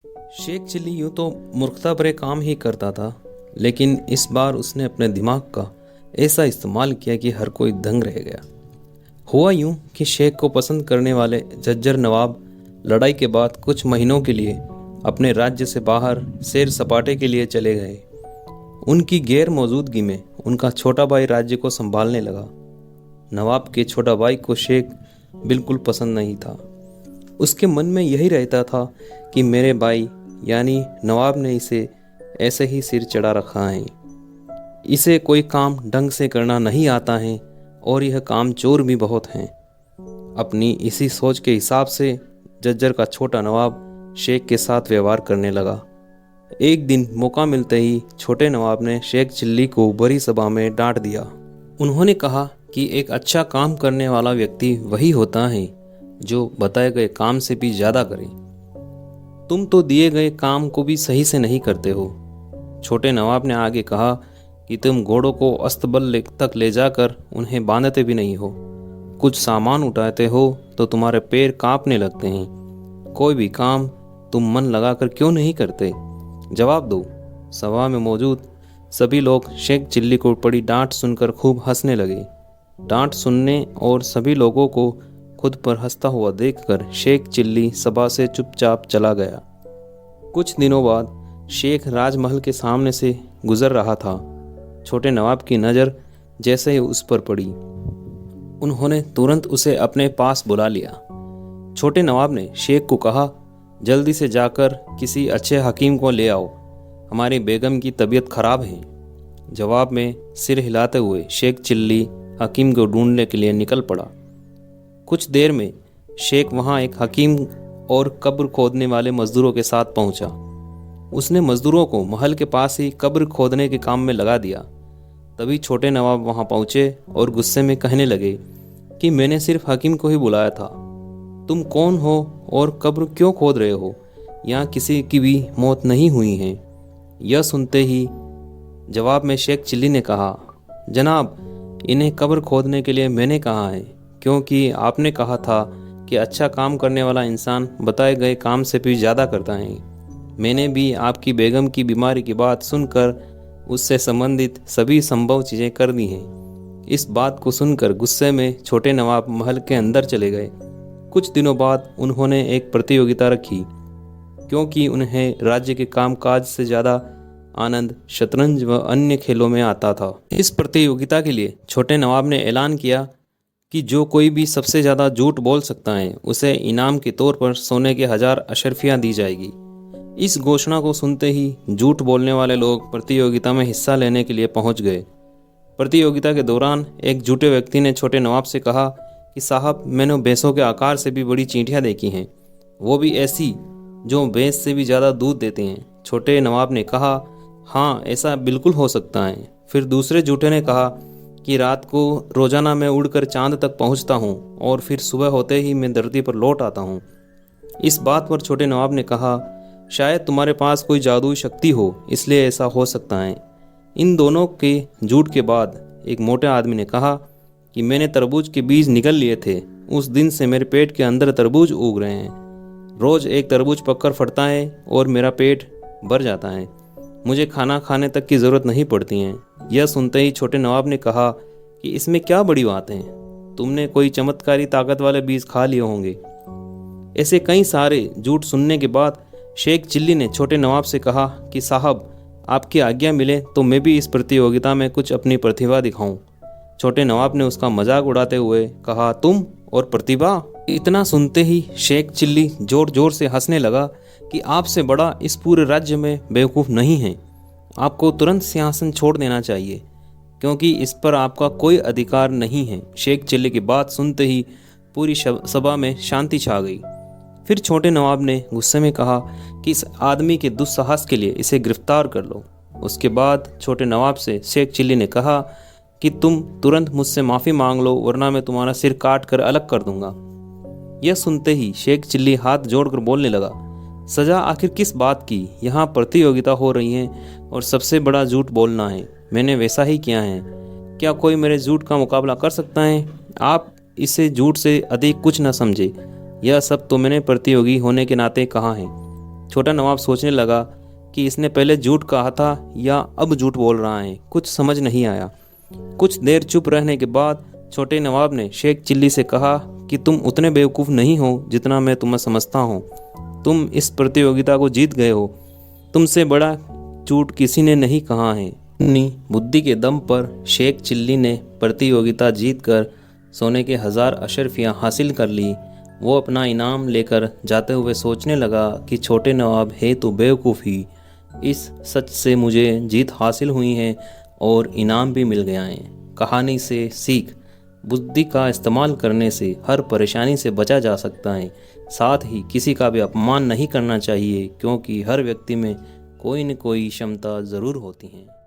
Sheikh chilli यूं तो मूर्खता भरे काम ही करता था, लेकिन इस बार उसने अपने दिमाग का ऐसा इस्तेमाल किया कि हर कोई दंग रह गया। हुआ यूं कि शेख को पसंद करने वाले झज्जर नवाब लड़ाई के बाद कुछ महीनों के लिए अपने राज्य से बाहर सैर सपाटे के लिए चले गए। उनकी गैर मौजूदगी में उनका छोटा भाई राज्य को संभालने लगा। नवाब के छोटा भाई को शेख बिल्कुल पसंद नहीं था। उसके मन में यही रहता था कि मेरे भाई यानी नवाब ने इसे ऐसे ही सिर चढ़ा रखा है, इसे कोई काम ढंग से करना नहीं आता है और यह काम चोर भी बहुत हैं। अपनी इसी सोच के हिसाब से जज्जर का छोटा नवाब शेख के साथ व्यवहार करने लगा। एक दिन मौका मिलते ही छोटे नवाब ने शेख चिल्ली को बड़ी सभा में डांट दिया। उन्होंने कहा कि एक अच्छा काम करने वाला व्यक्ति वही होता है जो बताए गए काम से भी ज़्यादा करे। तुम तो दिए गए काम को भी सही से नहीं करते हो। छोटे नवाब ने आगे कहा कि तुम घोड़ों को अस्तबल तक ले जाकर उन्हें बांधते भी नहीं हो। कुछ सामान उठाते हो तो तुम्हारे पैर कांपने लगते हैं। कोई भी काम तुम मन लगाकर क्यों नहीं करते? जवाब दो। सभा में मौजूद सभी लोग शेख चिल्ली को पड़ी डांट सुनकर खूब हंसने लगे। डांट सुनने और सभी लोगों को खुद पर हंसता हुआ देखकर शेख चिल्ली सभा से चुपचाप चला गया। कुछ दिनों बाद शेख राजमहल के सामने से गुजर रहा था। छोटे नवाब की नज़र जैसे ही उस पर पड़ी, उन्होंने तुरंत उसे अपने पास बुला लिया। छोटे नवाब ने शेख को कहा, जल्दी से जाकर किसी अच्छे हकीम को ले आओ, हमारी बेगम की तबीयत खराब है। जवाब में सिर हिलाते हुए शेख चिल्ली हकीम को ढूंढने के लिए निकल पड़ा। कुछ देर में शेख वहाँ एक हकीम और कब्र खोदने वाले मजदूरों के साथ पहुंचा। उसने मजदूरों को महल के पास ही कब्र खोदने के काम में लगा दिया। तभी छोटे नवाब वहाँ पहुँचे और गुस्से में कहने लगे कि मैंने सिर्फ हकीम को ही बुलाया था। तुम कौन हो और कब्र क्यों खोद रहे हो? यहाँ किसी की भी मौत नहीं हुई है। यह सुनते ही जवाब में शेख चिल्ली ने कहा, जनाब, इन्हें कब्र खोदने के लिए मैंने कहा है, क्योंकि आपने कहा था कि अच्छा काम करने वाला इंसान बताए गए काम से भी ज़्यादा करता है। मैंने भी आपकी बेगम की बीमारी की बात सुनकर उससे संबंधित सभी संभव चीज़ें कर दी हैं। इस बात को सुनकर गुस्से में छोटे नवाब महल के अंदर चले गए। कुछ दिनों बाद उन्होंने एक प्रतियोगिता रखी, क्योंकि उन्हें राज्य के कामकाज से ज़्यादा आनंद शतरंज व अन्य खेलों में आता था। इस प्रतियोगिता के लिए छोटे नवाब ने ऐलान किया कि जो कोई भी सबसे ज़्यादा झूठ बोल सकता है उसे इनाम के तौर पर सोने के 1000 अशर्फियाँ दी जाएगी। इस घोषणा को सुनते ही झूठ बोलने वाले लोग प्रतियोगिता में हिस्सा लेने के लिए पहुंच गए। प्रतियोगिता के दौरान एक झूठे व्यक्ति ने छोटे नवाब से कहा कि साहब, मैंने भैंसों के आकार से भी बड़ी चींटियाँ देखी हैं, वो भी ऐसी जो भैंस से भी ज़्यादा दूध देती हैं। छोटे नवाब ने कहा, हाँ, ऐसा बिल्कुल हो सकता है। फिर दूसरे झूठे ने कहा कि रात को रोजाना मैं उड़कर चांद तक पहुंचता हूं और फिर सुबह होते ही मैं धरती पर लौट आता हूं। इस बात पर छोटे नवाब ने कहा, शायद तुम्हारे पास कोई जादुई शक्ति हो, इसलिए ऐसा हो सकता है। इन दोनों के झूठ के बाद एक मोटे आदमी ने कहा कि मैंने तरबूज के बीज निकल लिए थे, उस दिन से मेरे पेट के अंदर तरबूज उग रहे हैं। रोज एक तरबूज पककर फटता है और मेरा पेट भर जाता है। मुझे खाना खाने तक की ज़रूरत नहीं पड़ती है। यह सुनते ही छोटे नवाब ने कहा कि इसमें क्या बड़ी बात है, तुमने कोई चमत्कारी ताकत वाले बीज खा लिए होंगे। ऐसे कई सारे झूठ सुनने के बाद शेख चिल्ली ने छोटे नवाब से कहा कि साहब, आपकी आज्ञा मिले तो मैं भी इस प्रतियोगिता में कुछ अपनी प्रतिभा दिखाऊं। छोटे नवाब ने उसका मजाक उड़ाते हुए कहा, तुम और प्रतिभा? इतना सुनते ही शेख चिल्ली जोर जोर से हंसने लगा कि आपसे बड़ा इस पूरे राज्य में बेवकूफ़ नहीं है। आपको तुरंत सिंहासन छोड़ देना चाहिए, क्योंकि इस पर आपका कोई अधिकार नहीं है। शेख चिल्ली की बात सुनते ही पूरी सभा में शांति छा गई। फिर छोटे नवाब ने गुस्से में कहा कि इस आदमी के दुस्साहस के लिए इसे गिरफ्तार कर लो। उसके बाद छोटे नवाब से शेख चिल्ली ने कहा कि तुम तुरंत मुझसे माफ़ी मांग लो, वरना मैं तुम्हारा सिर काट कर अलग कर दूंगा। यह सुनते ही शेख चिल्ली हाथ जोड़कर बोलने लगा, सजा आखिर किस बात की? यहाँ प्रतियोगिता हो रही है और सबसे बड़ा झूठ बोलना है। मैंने वैसा ही किया है। क्या कोई मेरे झूठ का मुकाबला कर सकता है? आप इसे झूठ से अधिक कुछ न समझे। यह सब तो मैंने प्रतियोगी होने के नाते कहा है। छोटा नवाब सोचने लगा कि इसने पहले झूठ कहा था या अब झूठ बोल रहा है, कुछ समझ नहीं आया। कुछ देर चुप रहने के बाद छोटे नवाब ने शेख चिल्ली से कहा कि तुम उतने बेवकूफ़ नहीं हो जितना मैं तुम्हें समझता हूँ। तुम इस प्रतियोगिता को जीत गए हो। तुमसे बड़ा झूठ किसी ने नहीं कहा है। अपनी बुद्धि के दम पर शेख चिल्ली ने प्रतियोगिता जीतकर सोने के 1000 अशरफियाँ हासिल कर ली। वो अपना इनाम लेकर जाते हुए सोचने लगा कि छोटे नवाब है तो बेवकूफ़ ही। इस सच से मुझे जीत हासिल हुई है और इनाम भी मिल गया है। कहानी से सीख: बुद्धि का इस्तेमाल करने से हर परेशानी से बचा जा सकता है। साथ ही किसी का भी अपमान नहीं करना चाहिए, क्योंकि हर व्यक्ति में कोई न कोई क्षमता ज़रूर होती है।